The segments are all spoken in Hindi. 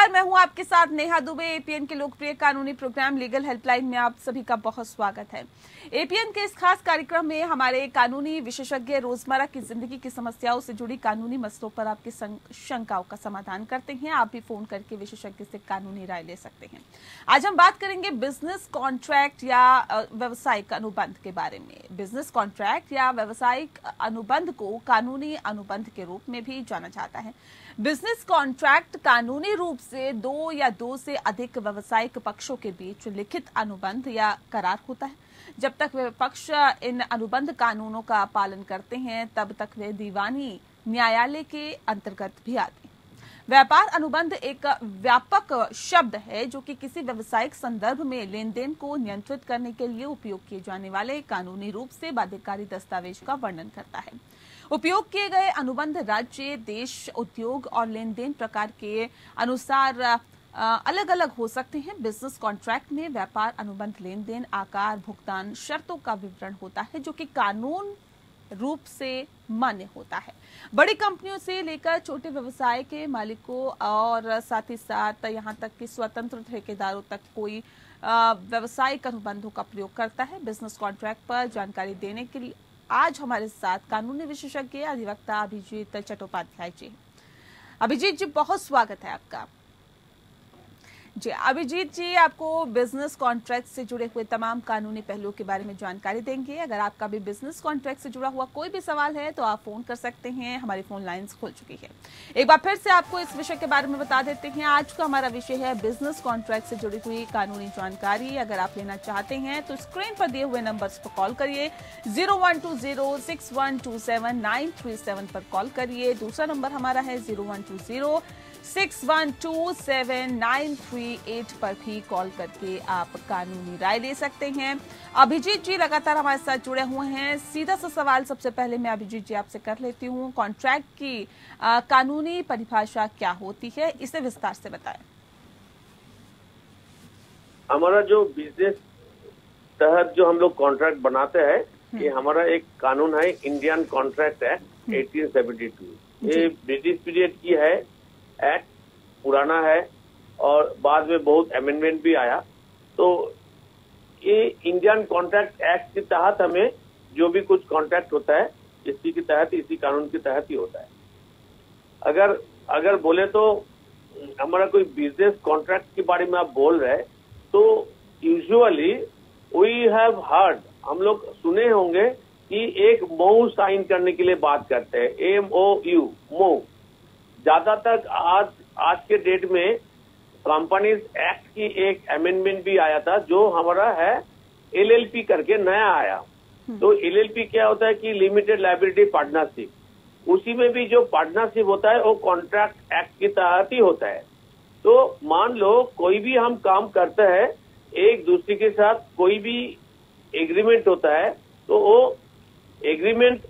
नमस्कार, मैं हूं आपके साथ नेहा दुबे। एपीएन के लोकप्रिय कानूनी प्रोग्राम लीगल हेल्पलाइन में आप सभी का बहुत स्वागत है। एपीएन के इस खास कार्यक्रम में हमारे कानूनी विशेषज्ञ रोजमर्रा की जिंदगी की समस्याओं से जुड़ी कानूनी मसलों पर आपकी शंकाओं का समाधान करते हैं। आप भी फोन करके विशेषज्ञ से कानूनी राय ले सकते हैं। आज हम बात करेंगे बिजनेस कॉन्ट्रैक्ट या व्यवसायिक अनुबंध के बारे में। बिजनेस कॉन्ट्रैक्ट या व्यावसायिक अनुबंध को कानूनी अनुबंध के रूप में भी जाना जाता है। बिजनेस कॉन्ट्रैक्ट कानूनी रूप से दो या दो से अधिक व्यावसायिक पक्षों के बीच लिखित अनुबंध या करार होता है। जब तक वे पक्ष इन अनुबंध कानूनों का पालन करते हैं तब तक वे दीवानी न्यायालय के अंतर्गत भी आते हैं। व्यापार अनुबंध एक व्यापक शब्द है जो कि किसी व्यावसायिक संदर्भ में लेन देन को नियंत्रित करने के लिए उपयोग किए जाने वाले कानूनी रूप से बाध्यकारी दस्तावेज का वर्णन करता है। उपयोग किए गए अनुबंध राज्य, देश, उद्योग और लेन देन प्रकार के अनुसार अलग अलग हो सकते हैं। बिजनेस कॉन्ट्रैक्ट में व्यापार अनुबंध लेन देन, आकार, भुगतान, शर्तों का विवरण होता है जो कि कानून रूप से मान्य होता है। बड़ी कंपनियों से लेकर छोटे व्यवसाय के मालिकों और साथ ही साथ यहां तक कि स्वतंत्र ठेकेदारों तक कोई व्यावसायिक अनुबंधों का प्रयोग करता है। बिजनेस कॉन्ट्रैक्ट पर जानकारी देने के लिए आज हमारे साथ कानूनी विशेषज्ञ अधिवक्ता अभिजीत चट्टोपाध्याय जी। अभिजीत जी, बहुत स्वागत है आपका। जी अभिजीत जी, आपको बिजनेस कॉन्ट्रैक्ट से जुड़े हुए तमाम कानूनी पहलुओं के बारे में जानकारी देंगे। अगर आपका भी बिजनेस कॉन्ट्रैक्ट से जुड़ा हुआ कोई भी सवाल है तो आप फोन कर सकते हैं। हमारी फोन लाइंस खुल चुकी है। एक बार फिर से आपको इस विषय के बारे में बता देते हैं। आज का हमारा विषय है बिजनेस कॉन्ट्रैक्ट से जुड़ी हुई कानूनी जानकारी। अगर आप लेना चाहते हैं तो स्क्रीन पर दिए हुए नंबर्स पर कॉल करिए। 0120612793 पर कॉल करिए। दूसरा नंबर हमारा है 0120612793 पर भी कॉल करके आप कानूनी राय ले सकते हैं। अभिजीत जी लगातार हमारे साथ जुड़े हुए हैं। सीधा सा सवाल सबसे पहले मैं अभिजीत जी आपसे कर लेती हूँ। कॉन्ट्रैक्ट की कानूनी परिभाषा क्या होती है, इसे विस्तार से बताएं। हमारा जो बिजनेस तहत जो हम लोग कॉन्ट्रैक्ट बनाते हैं, ये हमारा एक कानून है, इंडियन कॉन्ट्रैक्ट एक्ट 1872। ये ब्रिटिश पीरियड की है, एक्ट पुराना है और बाद में बहुत अमेंडमेंट भी आया। तो ये इंडियन कॉन्ट्रैक्ट एक्ट के तहत हमें जो भी कुछ कॉन्ट्रैक्ट होता है इसी के तहत, इसी कानून के तहत ही होता है। अगर बोले तो हमारा कोई बिजनेस कॉन्ट्रैक्ट के बारे में आप बोल रहे हैं तो यूजुअली वी हैव हर्ड, हम लोग सुने होंगे कि एक MOU साइन करने के लिए बात करते हैं, MOU। ज्यादातर आज के डेट में कंपनीज एक्ट की एक अमेंडमेंट भी आया था जो हमारा है LLP करके नया आया। तो LLP क्या होता है कि लिमिटेड लायबिलिटी पार्टनरशिप, उसी में भी जो पार्टनरशिप होता है वो कॉन्ट्रैक्ट एक्ट के तहत ही होता है। तो मान लो कोई भी हम काम करते हैं, एक दूसरे के साथ कोई भी एग्रीमेंट होता है तो वो एग्रीमेंट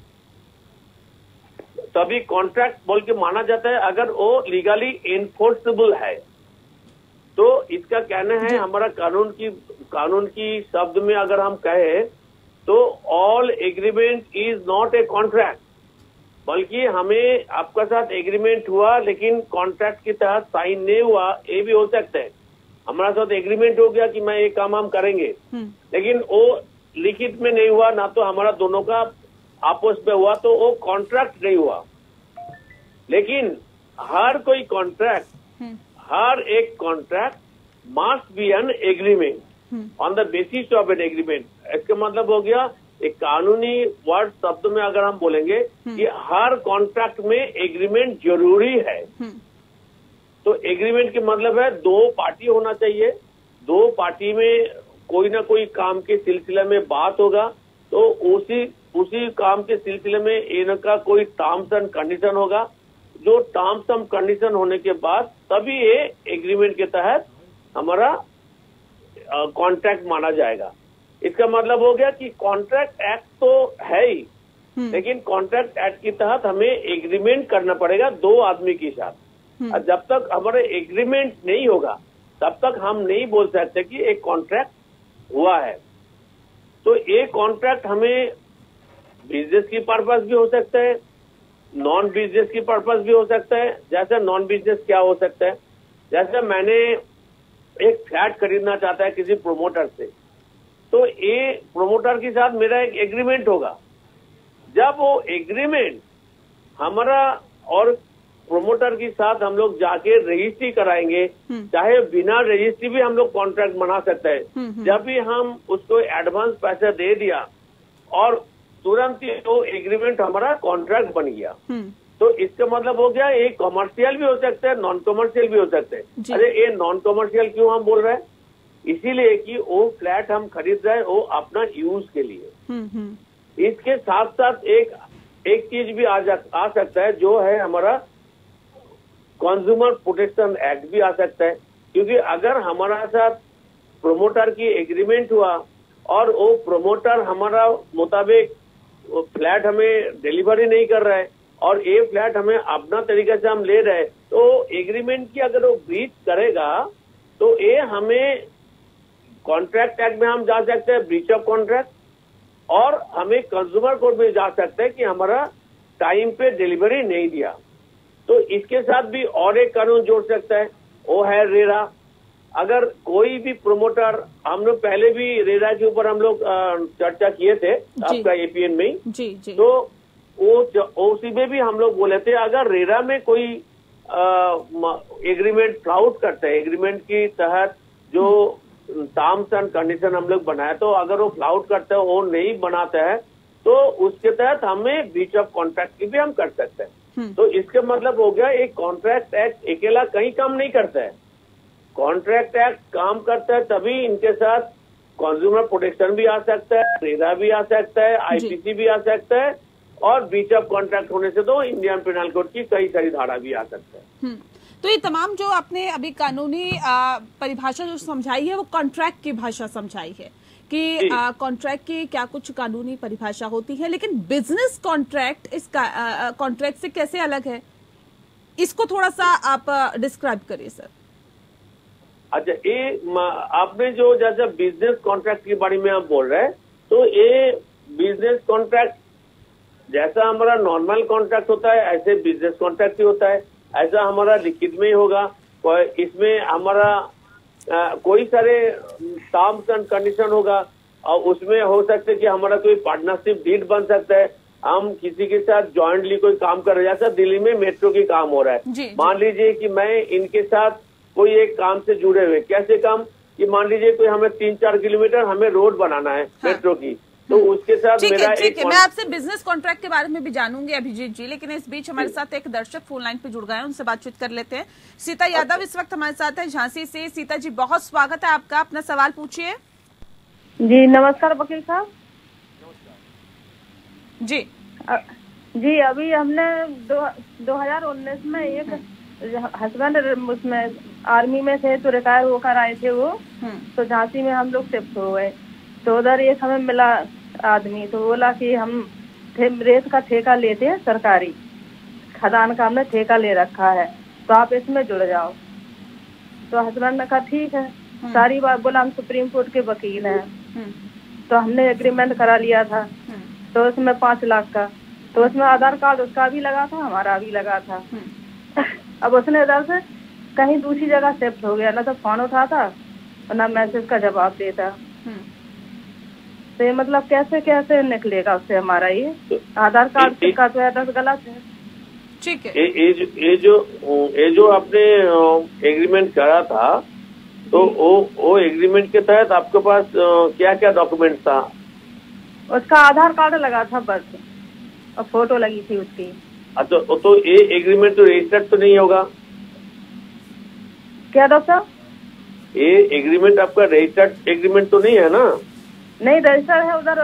तभी कॉन्ट्रैक्ट बोल के माना जाता है अगर वो लीगली एनफोर्सेबल है। तो इसका कहना है हमारा कानून की शब्द में अगर हम कहें तो all agreement is not a contract, बल्कि हमें आपका साथ एग्रीमेंट हुआ लेकिन कॉन्ट्रैक्ट के तहत साइन नहीं हुआ, ये भी हो सकता है। हमारा साथ एग्रीमेंट हो गया कि मैं ये काम हम करेंगे, लेकिन वो लिखित में नहीं हुआ, ना तो हमारा दोनों का आपस में हुआ, तो वो कॉन्ट्रैक्ट नहीं हुआ। लेकिन हर एक contract must be an agreement on the basis of an agreement. इसका मतलब हो गया, एक कानूनी वर्ड शब्द में अगर हम बोलेंगे कि हर कॉन्ट्रैक्ट में एग्रीमेंट जरूरी है। तो एग्रीमेंट के मतलब है दो पार्टी होना चाहिए, दो पार्टी में कोई ना कोई काम के सिलसिले में बात होगा, तो उसी काम के सिलसिले में इनका कोई टर्म्स एंड कंडीशन होगा। जो टर्म्स एंड कंडीशन होने के बाद तभी ये एग्रीमेंट के तहत हमारा कॉन्ट्रैक्ट माना जाएगा। इसका मतलब हो गया कि कॉन्ट्रैक्ट एक्ट तो है ही, लेकिन कॉन्ट्रैक्ट एक्ट के तहत हमें एग्रीमेंट करना पड़ेगा दो आदमी के साथ। और जब तक हमारा एग्रीमेंट नहीं होगा तब तक हम नहीं बोल सकते कि एक कॉन्ट्रैक्ट हुआ है। तो ये कॉन्ट्रैक्ट हमें बिजनेस की पर्पस भी हो सकता है, नॉन बिजनेस की पर्पस भी हो सकता है। जैसे नॉन बिजनेस क्या हो सकता है, जैसे मैंने एक फ्लैट खरीदना चाहता है किसी प्रोमोटर से, तो ये प्रोमोटर के साथ मेरा एक एग्रीमेंट होगा। जब वो एग्रीमेंट हमारा और प्रोमोटर के साथ हम लोग जाके रजिस्ट्री कराएंगे, चाहे बिना रजिस्ट्री भी हम लोग कॉन्ट्रैक्ट बना सकते हैं। जब भी हम उसको एडवांस पैसा दे दिया और तुरंत ही वो एग्रीमेंट हमारा कॉन्ट्रैक्ट बन गया, तो इसका मतलब हो गया ये कॉमर्शियल भी हो सकता है, नॉन कॉमर्शियल भी हो सकते हैं। अरे ये नॉन कॉमर्शियल क्यों हम बोल रहे हैं? इसीलिए कि वो फ्लैट हम खरीद रहे हैं वो अपना यूज के लिए। इसके साथ साथ एक चीज भी आ सकता है, जो है हमारा कंज्यूमर प्रोटेक्शन एक्ट भी आ सकता है। क्योंकि अगर हमारा साथ प्रोमोटर की एग्रीमेंट हुआ और वो प्रोमोटर हमारा मुताबिक फ्लैट हमें डिलीवरी नहीं कर रहा है और ये फ्लैट हमें अपना तरीके से हम ले रहे हैं, तो एग्रीमेंट की अगर वो ब्रीच करेगा तो ये हमें कॉन्ट्रैक्ट एक्ट में हम जा सकते हैं, ब्रीच ऑफ कॉन्ट्रैक्ट, और हमें कंज्यूमर कोर्ट में जा सकते हैं कि हमारा टाइम पे डिलीवरी नहीं दिया। तो इसके साथ भी और एक कानून जोड़ सकता है, वो है रेरा। अगर कोई भी प्रोमोटर, हम लोग पहले भी रेरा के ऊपर हम लोग चर्चा किए थे आपका एपीएन में ही, जी। तो वो उसी में भी हम लोग बोले थे अगर रेरा में कोई एग्रीमेंट फ्लाउट करता है, एग्रीमेंट के तहत जो टर्म्स एंड कंडीशन हम लोग बनाए, तो अगर वो फ्लाउट करता है, वो नहीं बनाता है, तो उसके तहत हमें ब्रीच ऑफ कॉन्ट्रैक्ट की भी हम कर सकते हैं। तो इसका मतलब हो गया एक कॉन्ट्रैक्ट एक्ट अकेला कहीं काम नहीं करता है। कॉन्ट्रैक्ट एक्ट काम करता है तभी इनके साथ कंज्यूमर प्रोटेक्शन भी आ सकता है, रेरा भी आ सकता है, आईपीसी भी आ सकता है, और ब्रीच ऑफ कॉन्ट्रैक्ट होने से तो इंडियन पेनल कोड की कई सारी धारा भी आ सकता है। तो ये तमाम जो आपने अभी कानूनी परिभाषा जो समझाई है वो कॉन्ट्रैक्ट की भाषा समझाई है कि कॉन्ट्रैक्ट की क्या कुछ कानूनी परिभाषा होती है, लेकिन बिजनेस कॉन्ट्रैक्ट इस कॉन्ट्रैक्ट से कैसे अलग है, इसको थोड़ा सा आप डिस्क्राइब करिए सर। अच्छा, ये आपने जो जैसे बिजनेस कॉन्ट्रैक्ट के बारे में आप बोल रहे हैं, तो ये बिजनेस कॉन्ट्रैक्ट जैसा हमारा नॉर्मल कॉन्ट्रैक्ट होता है ऐसे बिजनेस कॉन्ट्रैक्ट ही होता है। ऐसा हमारा लिखित में ही होगा, इसमें हमारा कोई सारे टर्म्स एंड कंडीशन होगा, और उसमें हो सकता है कि हमारा कोई पार्टनरशिप डीड बन सकता है। हम किसी के साथ जॉइंटली कोई काम कर रहे हैं, जैसा दिल्ली में मेट्रो की काम हो रहा है। मान लीजिए कि मैं इनके साथ कोई एक काम से जुड़े हुए, कैसे काम कि मान लीजिए कोई हमें 3-4 किलोमीटर हमें रोड बनाना है मेट्रो की, तो उसके साथ मेरा ठीक है, मैं आपसे बिजनेस कॉन्ट्रैक्ट के बारे में भी जानूंगी अभिजीत जी, लेकिन इस बीच हमारे साथ एक दर्शक फोन लाइन पे जुड़ गए हैं, उनसे बातचीत कर लेते हैं। सीता यादव इस वक्त हमारे साथ है झांसी से। सीता जी, बहुत स्वागत है आपका, अपना सवाल पूछिए। जी नमस्कार वकील साहब। जी अभी हमने 2019 में एक हस्बैंड उसमें आर्मी में थे, तो रिटायर होकर आए थे वो, तो झांसी में हम लोग शिफ्ट हो गए। तो उधर एक हमें मिला आदमी, तो बोला कि हम रेत का ठेका लेते हैं, सरकारी खदान का हमने ठेका ले रखा है, तो आप इसमें जुड़ जाओ। तो हस्बैंड ने कहा ठीक है, सारी बात बोला, हम सुप्रीम कोर्ट के वकील हैं, तो हमने एग्रीमेंट करा लिया था। तो उसमें 5 लाख का, तो उसमें आधार कार्ड उसका भी लगा था, हमारा भी लगा था। अब उसने इधर से कहीं दूसरी जगह शिफ्ट हो गया, ना तो फोन उठाता और ना मैसेज का जवाब देता। तो ये मतलब कैसे कैसे निकलेगा उससे हमारा ये आधार कार्ड का तो एड्रेस गलत है। ठीक है, ये जो आपने एग्रीमेंट करा था, तो वो एग्रीमेंट के तहत आपके पास क्या क्या डॉक्यूमेंट था? उसका आधार कार्ड लगा था बस, और फोटो लगी थी उसकी। अच्छा, तो ये एग्रीमेंट तो रजिस्टर्ड तो नहीं होगा? क्या डॉक्टर? ये एग्रीमेंट आपका रजिस्टर्ड एग्रीमेंट तो नहीं है ना? नहीं, रजिस्टर है उधर,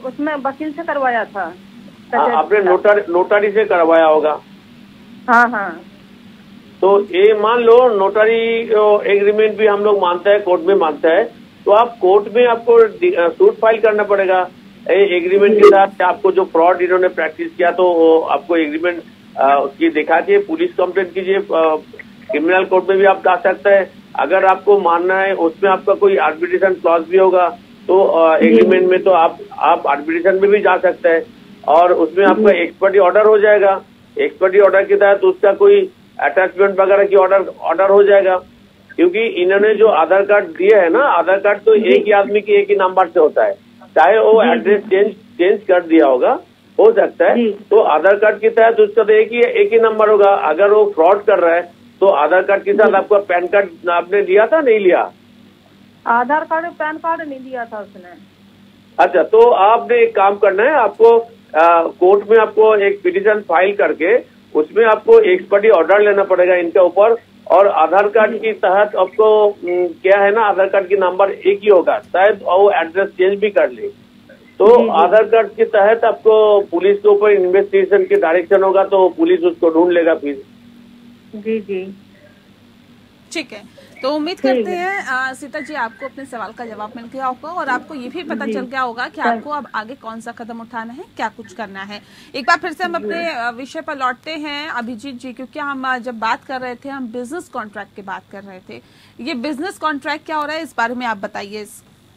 उसमें वकील से करवाया था। आपने नोटारी से करवाया होगा? हाँ। तो ये मान लो नोटारी एग्रीमेंट भी हम लोग मानते हैं, कोर्ट में मानता है, तो आप कोर्ट में आपको सूट फाइल करना पड़ेगा एग्रीमेंट के साथ। आपको जो फ्रॉड इन्होंने प्रैक्टिस किया, तो आपको एग्रीमेंट उसकी दिखा के पुलिस कंप्लेंट कीजिए, क्रिमिनल कोर्ट में भी आप जा सकते हैं। अगर आपको मानना है उसमें आपका कोई आर्बिट्रेशन क्लॉज भी होगा, तो एग्रीमेंट में तो आप आर्बिट्रेशन में भी जा सकते हैं, और उसमें आपका एक्सपर्टी ऑर्डर हो जाएगा। एक्सपर्टी ऑर्डर के तहत उसका कोई अटैचमेंट वगैरह की ऑर्डर हो जाएगा। क्योंकि इन्होंने जो आधार कार्ड दिए है ना, आधार कार्ड तो एक ही आदमी के एक ही नंबर से होता है, चाहे वो एड्रेस चेंज कर दिया होगा, हो सकता है। तो आधार कार्ड के तहत उसका तो एक ही नंबर होगा। अगर वो फ्रॉड कर रहा है तो आधार कार्ड के साथ आपका पैन कार्ड आपने लिया था, नहीं लिया? आधार कार्ड पैन कार्ड नहीं दिया था उसने। अच्छा, तो आपने एक काम करना है, आपको कोर्ट में आपको एक पिटीशन फाइल करके उसमें आपको एक्सपर्टी ऑर्डर लेना पड़ेगा इनके ऊपर। और आधार कार्ड के तहत आपको क्या है ना, आधार कार्ड की नंबर एक ही होगा, शायद वो एड्रेस चेंज भी कर ले। तो आधार कार्ड के तहत आपको पुलिस के ऊपर इन्वेस्टिगेशन के डायरेक्शन होगा, तो पुलिस उसको ढूंढ लेगा फिर। जी जी, ठीक है। तो उम्मीद करते हैं सीता जी आपको अपने सवाल का जवाब मिल गया होगा और आपको ये भी पता चल गया होगा कि आपको अब आगे कौन सा कदम उठाना है, क्या कुछ करना है। एक बार फिर से हम अपने विषय पर लौटते हैं अभिजीत जी, क्योंकि हम जब बात कर रहे थे हम बिजनेस कॉन्ट्रैक्ट की बात कर रहे थे। ये बिजनेस कॉन्ट्रैक्ट क्या हो रहा है, इस बारे में आप बताइए,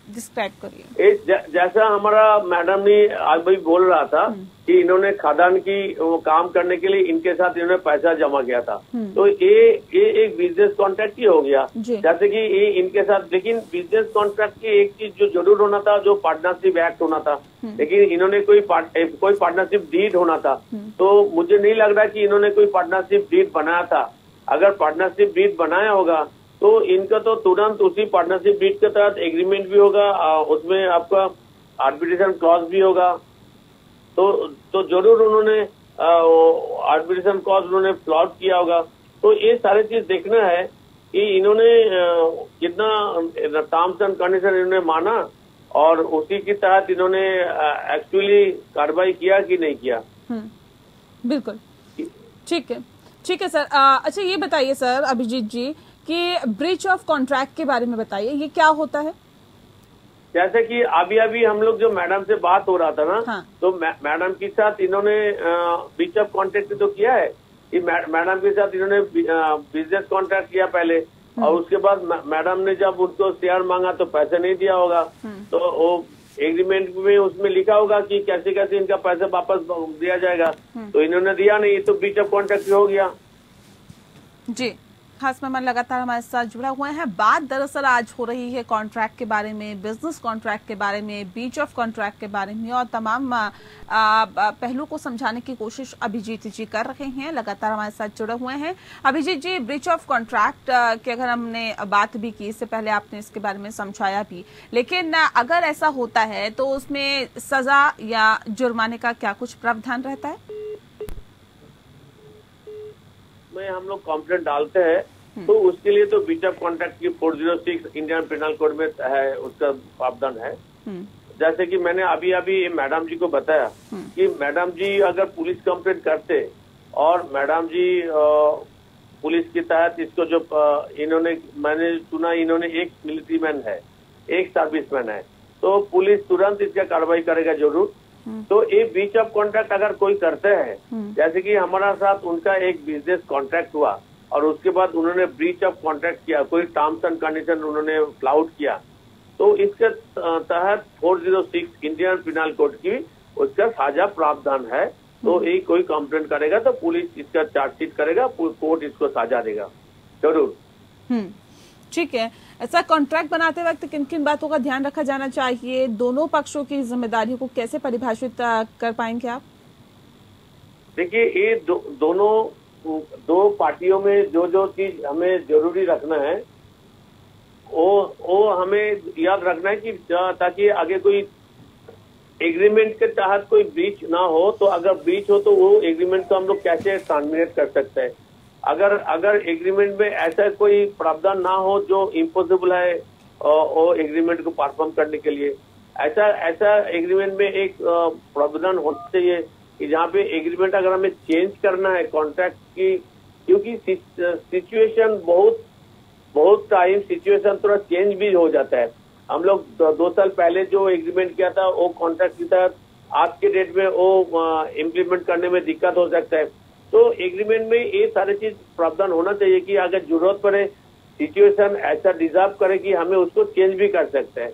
डिस्क्राइब करिए। जैसा हमारा मैडम ने आज भी बोल रहा था कि इन्होंने खदान की वो काम करने के लिए इनके साथ इन्होंने पैसा जमा किया था, तो ये एक बिजनेस कॉन्ट्रैक्ट ही हो गया। जैसे कि ये इनके साथ, लेकिन बिजनेस कॉन्ट्रैक्ट की एक चीज जो जरूर होना था, जो पार्टनरशिप एक्ट होना था, लेकिन इन्होंने कोई पार्टनरशिप डीड होना था। तो मुझे नहीं लग रहा कि इन्होंने कोई पार्टनरशिप डीड बनाया था। अगर पार्टनरशिप डीड बनाया होगा तो इनका तो तुरंत उसी पार्टनरशिप डीड के तहत एग्रीमेंट भी होगा, उसमें आपका आर्बिट्रेशन क्लॉज भी होगा। तो जरूर उन्होंने आर्बिट्रेशन क्लॉज उन्होंने फ्लॉट किया होगा। तो ये सारी चीज देखना है कि इन्होंने कितना टर्म्स एंड कंडीशन इन्होंने माना और उसी के तहत इन्होंने एक्चुअली कार्रवाई किया कि नहीं किया। बिल्कुल ठीक है सर। अच्छा ये बताइए सर अभिजीत जी कि ब्रीच ऑफ कॉन्ट्रैक्ट के बारे में बताइए, ये क्या होता है? जैसे कि अभी हम लोग जो मैडम से बात हो रहा था ना, हाँ। तो मैडम के साथ इन्होंने ब्रीच ऑफ कॉन्ट्रैक्ट तो किया है कि मैडम के साथ इन्होंने बिजनेस कॉन्ट्रैक्ट किया पहले, और उसके बाद मैडम ने जब उनको शेयर मांगा तो पैसे नहीं दिया होगा, तो वो एग्रीमेंट में उसमें लिखा होगा कि कैसे कैसे इनका पैसा वापस दिया जाएगा, तो इन्होंने दिया नहीं, तो ब्रीच ऑफ कॉन्ट्रैक्ट हो गया। जी, खास मेहमान लगातार हमारे साथ जुड़ा हुए हैं। बात दरअसल आज हो रही है कॉन्ट्रैक्ट के बारे में, बिजनेस कॉन्ट्रैक्ट के बारे में, ब्रीच ऑफ कॉन्ट्रैक्ट के बारे में, और तमाम पहलू को समझाने की कोशिश अभिजीत जी कर रहे हैं, लगातार हमारे साथ जुड़े हुए हैं। अभिजीत जी, ब्रीच ऑफ कॉन्ट्रैक्ट की अगर हमने बात भी की, इससे पहले आपने इसके बारे में समझाया भी, लेकिन अगर ऐसा होता है तो उसमें सजा या जुर्माने का क्या कुछ प्रावधान रहता है? में हम लोग कंप्लेंट डालते हैं तो उसके लिए तो ब्रीच ऑफ कॉन्ट्रैक्ट की 406 इंडियन पेनल कोड में है, उसका प्रावधान है। जैसे कि मैंने अभी मैडम जी को बताया कि मैडम जी अगर पुलिस कंप्लेंट करते और मैडम जी पुलिस के तहत इसको जो इन्होंने, मैंने सुना इन्होंने एक मिलिट्री मैन है, एक सर्विसमैन है, तो पुलिस तुरंत इसका कार्रवाई करेगा जरूर। तो ये ब्रीच ऑफ कॉन्ट्रैक्ट अगर कोई करते हैं, जैसे कि हमारा साथ उनका एक बिजनेस कॉन्ट्रैक्ट हुआ और उसके बाद उन्होंने ब्रीच ऑफ कॉन्ट्रैक्ट किया, कोई टर्म्स एंड कंडीशन उन्होंने फ्लाउट किया, तो इसके तहत 406 इंडियन पिनल कोड की उसका साझा प्रावधान है। तो ये कोई कंप्लेंट करेगा तो पुलिस इसका चार्जशीट करेगा, कोर्ट इसको साझा देगा जरूर। ठीक है। ऐसा कॉन्ट्रैक्ट बनाते वक्त किन किन बातों का ध्यान रखा जाना चाहिए? दोनों पक्षों की जिम्मेदारियों को कैसे परिभाषित कर पाएंगे आप? देखिए, ये दो पार्टियों में जो चीज हमें जरूरी रखना है वो हमें याद रखना है कि ताकि आगे कोई एग्रीमेंट के तहत कोई ब्रीच ना हो, तो अगर ब्रीच हो तो वो एग्रीमेंट को हम लोग कैसे टर्मिनेट कर सकते हैं। अगर एग्रीमेंट में ऐसा कोई प्रावधान ना हो जो इम्पॉसिबल है वो एग्रीमेंट को परफॉर्म करने के लिए, ऐसा एग्रीमेंट में एक प्रावधान होना चाहिए कि जहाँ पे एग्रीमेंट अगर हमें चेंज करना है कॉन्ट्रैक्ट की, क्योंकि सिचुएशन बहुत टाइम सिचुएशन थोड़ा चेंज भी हो जाता है। हम लोग 2 साल पहले जो एग्रीमेंट किया था वो कॉन्ट्रैक्ट के तहत आज के डेट में वो इम्प्लीमेंट करने में दिक्कत हो सकता है। तो एग्रीमेंट में ये सारी चीज प्रावधान होना चाहिए कि अगर जरूरत पड़े, सिचुएशन ऐसा डिजर्व करे कि हमें उसको चेंज भी कर सकते हैं।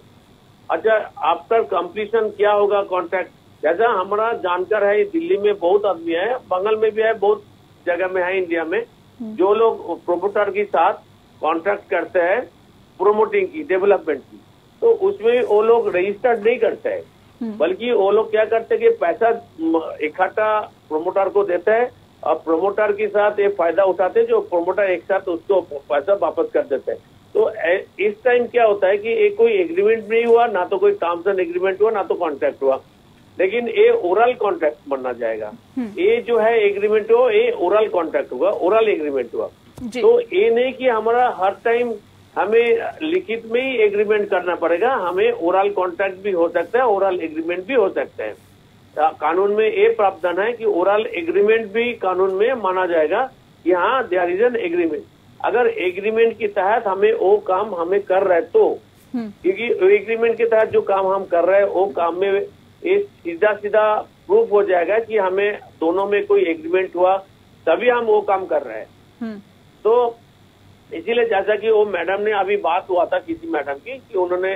अच्छा, आफ्टर कंप्लीशन क्या होगा कॉन्ट्रैक्ट? जैसा हमारा जानकार है, दिल्ली में बहुत आदमी है, बंगाल में भी है, बहुत जगह में है इंडिया में, जो लोग प्रोमोटर के साथ कॉन्ट्रैक्ट करते हैं प्रोमोटिंग की, डेवलपमेंट की, तो उसमें वो लोग रजिस्टर्ड नहीं करते हैं, बल्कि वो लोग क्या करते हैं कि पैसा इकट्ठा प्रोमोटर को देते हैं और प्रोमोटर के साथ ये फायदा उठाते हैं, जो प्रोमोटर एक साथ उसको पैसा वापस कर देते हैं। तो इस टाइम क्या होता है कि एक कोई एग्रीमेंट नहीं हुआ, ना तो कोई टर्म्स एंड एग्रीमेंट हुआ, ना तो कॉन्ट्रैक्ट हुआ, लेकिन ये ओरल कॉन्ट्रैक्ट बनना जाएगा। ये जो है एग्रीमेंट हो, ये ओरल कॉन्ट्रैक्ट होगा, ओरल एग्रीमेंट हुआ। तो ये नहीं कि हमारा हर टाइम हमें लिखित में ही एग्रीमेंट करना पड़ेगा, हमें ओरल कॉन्ट्रैक्ट भी हो सकता है, ओरल एग्रीमेंट भी हो सकता है। कानून में ये प्रावधान है कि ओरल एग्रीमेंट भी कानून में माना जाएगा कि हाँ देयर इज एन एग्रीमेंट। अगर एग्रीमेंट के तहत हमें वो काम हमें कर रहे हैं तो, क्योंकि एग्रीमेंट के तहत जो काम हम कर रहे हैं वो काम में ये सीधा सीधा प्रूफ हो जाएगा कि हमें दोनों में कोई एग्रीमेंट हुआ, तभी हम वो काम कर रहे हैं। तो इसीलिए जैसा कि वो मैडम ने अभी बात हुआ था किसी मैडम की कि उन्होंने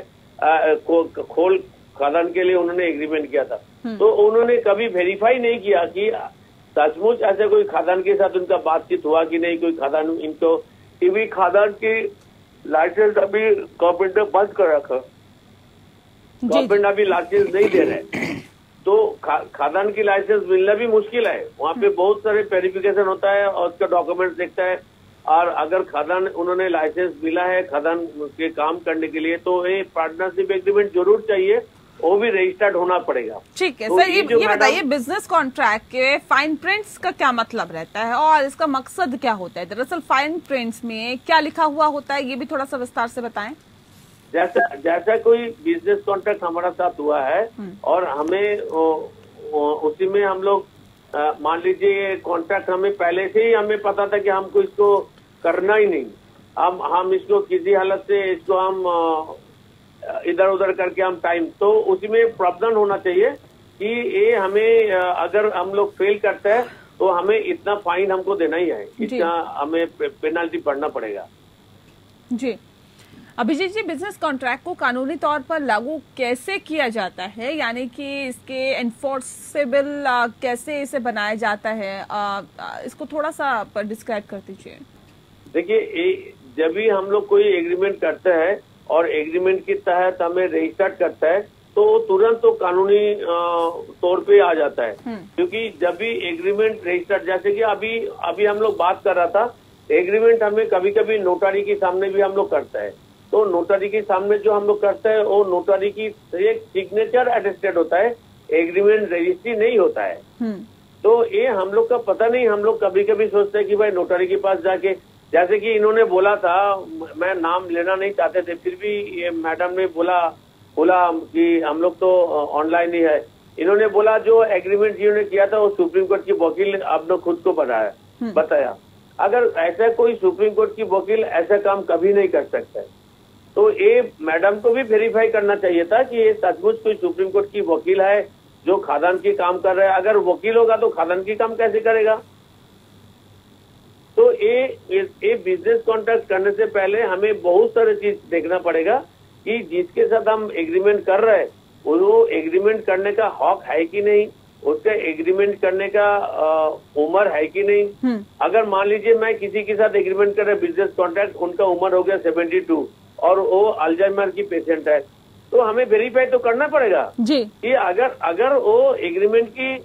खोल खदान के लिए उन्होंने एग्रीमेंट किया था, तो उन्होंने कभी वेरीफाई नहीं किया कि सचमुच ऐसे कोई खदान के साथ उनका बातचीत हुआ कि नहीं। कोई खदान इनको टीवी खदान की लाइसेंस अभी गवर्नमेंट ने बंद कर रखा, गवर्नमेंट अभी लाइसेंस नहीं दे रहे, तो खदान की लाइसेंस मिलना भी मुश्किल है। वहाँ पे बहुत सारे वेरिफिकेशन होता है और उसका डॉक्यूमेंट देखता है, और अगर खदान उन्होंने लाइसेंस मिला है खदान के काम करने के लिए, तो ये पार्टनरशिप एग्रीमेंट जरूर चाहिए, वो भी रजिस्टर्ड होना पड़ेगा। ठीक है तो सर, ये बताइए बिजनेस कॉन्ट्रैक्ट के फाइन प्रिंट्स का क्या मतलब रहता है और इसका मकसद क्या होता है? दरअसल फाइन प्रिंट्स में क्या लिखा हुआ होता है, ये भी थोड़ा सा विस्तार से बताएं। जैसा कोई बिजनेस कॉन्ट्रैक्ट हमारा साथ हुआ है और हमें उसी में हम लोग मान लीजिए कॉन्ट्रैक्ट हमें पहले से ही हमें पता था कि हमको इसको करना ही नहीं, हम इसको किसी हालत से इसको हम इधर उधर करके हम टाइम, तो उसी में प्रावधान होना चाहिए कि ये हमें अगर हम लोग फेल करते हैं तो हमें इतना फाइन हमको देना ही है, इतना हमें पेनल्टी पड़ना पड़ेगा। जी अभिजीत जी, बिजनेस कॉन्ट्रैक्ट को कानूनी तौर पर लागू कैसे किया जाता है, यानी कि इसके एनफोर्सेबल कैसे इसे बनाया जाता है, इसको थोड़ा सा डिस्क्राइब कर दीजिए। देखिए, जब भी हम लोग कोई एग्रीमेंट करते हैं और एग्रीमेंट के तहत हमें रजिस्टर्ड करता है तो तुरंत तो कानूनी तौर पे आ जाता है, क्योंकि जब भी एग्रीमेंट रजिस्टर्ड, जैसे कि अभी हम लोग बात कर रहा था, एग्रीमेंट हमें कभी कभी नोटारी के सामने भी हम लोग करता है, तो नोटारी के सामने जो हम लोग करते हैं वो नोटारी की एक सिग्नेचर अटेस्टेड होता है, एग्रीमेंट रजिस्ट्री नहीं होता है। तो ये हम लोग का पता नहीं, हम लोग कभी कभी सोचते हैं कि भाई नोटारी के पास जाके, जैसे कि इन्होंने बोला था, मैं नाम लेना नहीं चाहते थे, फिर भी ये मैडम ने बोला कि हम लोग तो ऑनलाइन ही है। इन्होंने बोला जो एग्रीमेंट जिन्होंने किया था वो सुप्रीम कोर्ट की वकील आपने खुद को बताया। अगर ऐसा कोई सुप्रीम कोर्ट की वकील ऐसा काम कभी नहीं कर सकता है, तो ये मैडम को भी वेरीफाई करना चाहिए था कि ये सचमुच कोई सुप्रीम कोर्ट की वकील है जो खादान की काम कर रहा है। अगर वकील होगा तो खादान की काम कैसे करेगा? तो ये बिजनेस कॉन्ट्रैक्ट करने से पहले हमें बहुत सारे चीज देखना पड़ेगा कि जिसके साथ हम एग्रीमेंट कर रहे हैं वो एग्रीमेंट करने का हक है कि नहीं, उसका एग्रीमेंट करने का उम्र है कि नहीं। अगर मान लीजिए मैं किसी के साथ एग्रीमेंट कर रहा बिजनेस कॉन्ट्रैक्ट, उनका उम्र हो गया 72 और वो अल्जाइमर की पेशेंट है, तो हमें वेरीफाई तो करना पड़ेगा जी कि अगर वो एग्रीमेंट की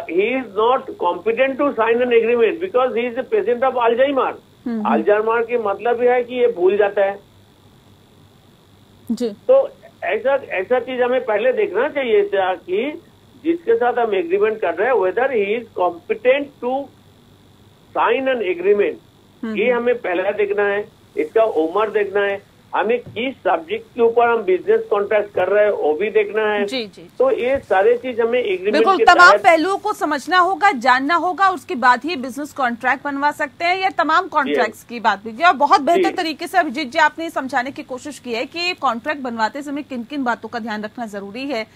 he is not competent to sign an agreement because he is a patient of Alzheimer। Alzheimer की मतलब यह है कि ये भूल जाता है जी। तो ऐसा चीज हमें पहले देखना चाहिए कि जिसके साथ हम एग्रीमेंट कर रहे हैं whether he is competent to sign an agreement, ये हमें पहले देखना है। इसका उम्र देखना है, हमें किस सब्जेक्ट के ऊपर हम बिजनेस कॉन्ट्रैक्ट कर रहे हैं वो भी देखना है। जी। तो ये सारे चीज हमें एग्रीमेंट बिल्कुल तमाम पहलुओं को समझना होगा, जानना होगा, उसके बाद ही बिजनेस कॉन्ट्रैक्ट बनवा सकते हैं। या तमाम कॉन्ट्रैक्ट्स की बात कीजिए और बहुत बेहतर तरीके से अभिजीत जी आपने समझाने की कोशिश की है कि कॉन्ट्रैक्ट बनवाते समय किन किन बातों का ध्यान रखना जरूरी है,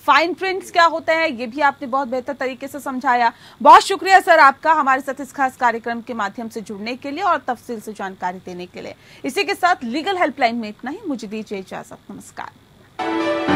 फाइन प्रिंट्स क्या होता है, ये भी आपने बहुत बेहतर तरीके से समझाया। बहुत शुक्रिया सर आपका हमारे साथ इस खास कार्यक्रम के माध्यम से जुड़ने के लिए और तफसील से जानकारी देने के लिए। इसी के साथ लीगल हेल्पलाइन में इतना ही, मुझे दीजिए इजाजत, नमस्कार।